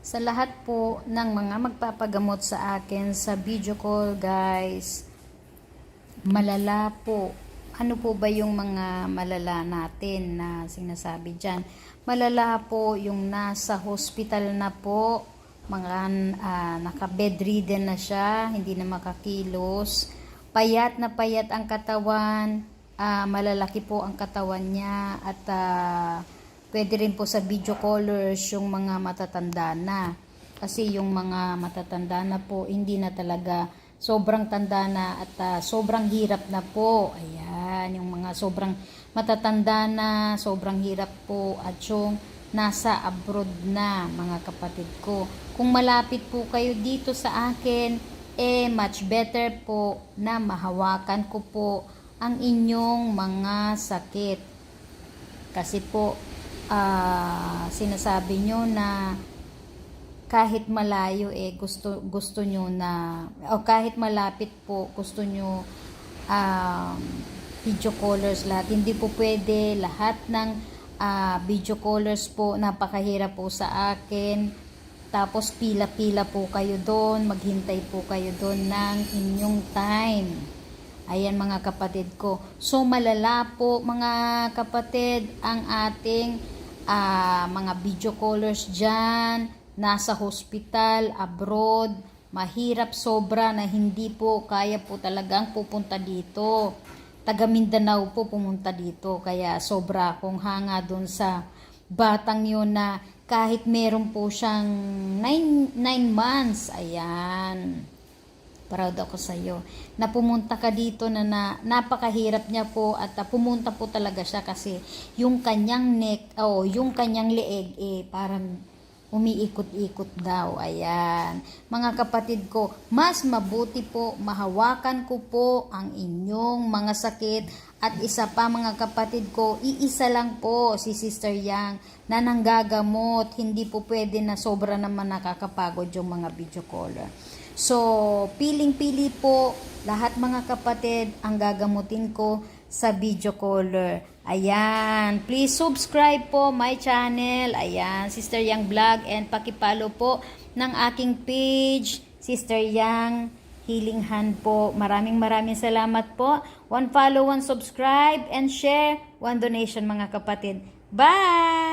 Sa lahat po ng mga magpapagamot sa akin sa video call, guys, malala po. Ano po ba yung mga malala natin na sinasabi dyan? Malala po yung nasa hospital na po, mga naka-bedridden na siya, hindi na makakilos, payat na payat ang katawan, malalaki po ang katawan niya, at pwede rin po sa video callers yung mga matatanda na. Kasi yung mga matatanda na po, hindi na talaga sobrang tanda na at sobrang hirap na po. Ayan, yung mga sobrang matatanda na, sobrang hirap po. At yung nasa abroad na, mga kapatid ko. Kung malapit po kayo dito sa akin, much better po na mahawakan ko po ang inyong mga sakit. Kasi po, sinasabi nyo na kahit malayo gusto nyo na, o kahit malapit po gusto nyo video callers lahat. Hindi po pwede lahat ng video callers po, napakahirap po sa akin. Tapos pila-pila po kayo doon, maghintay po kayo doon ng inyong time. Ayan mga kapatid ko. So malala po mga kapatid ang ating mga video callers dyan, nasa hospital, abroad, mahirap sobra na hindi po kaya po talagang pupunta dito. Taga Mindanao po pumunta dito, kaya sobra akong hanga dun sa batang yun na kahit meron po siyang 9 months, ayan, proud ako sa iyo na pumunta ka dito na napakahirap niya po at pumunta po talaga siya kasi yung kanyang neck yung kanyang leeg parang umiikot-ikot daw. Ayan, mga kapatid ko, mas mabuti po mahawakan ko po ang inyong mga sakit. At isa pa mga kapatid ko, iisa lang po si Sister Yang na nanggagamot. Hindi po pwede na sobra naman nakakapagod yung mga video caller. So, piling-pili po lahat mga kapatid ang gagamutin ko sa video caller. Ayan, please subscribe po my channel. Ayan, Sister Yang Vlog, and pakipollow po ng aking page, Sister Yang Healing Hand po. Maraming salamat po. 1 follow, 1 subscribe, and share, 1 donation mga kapatid. Bye!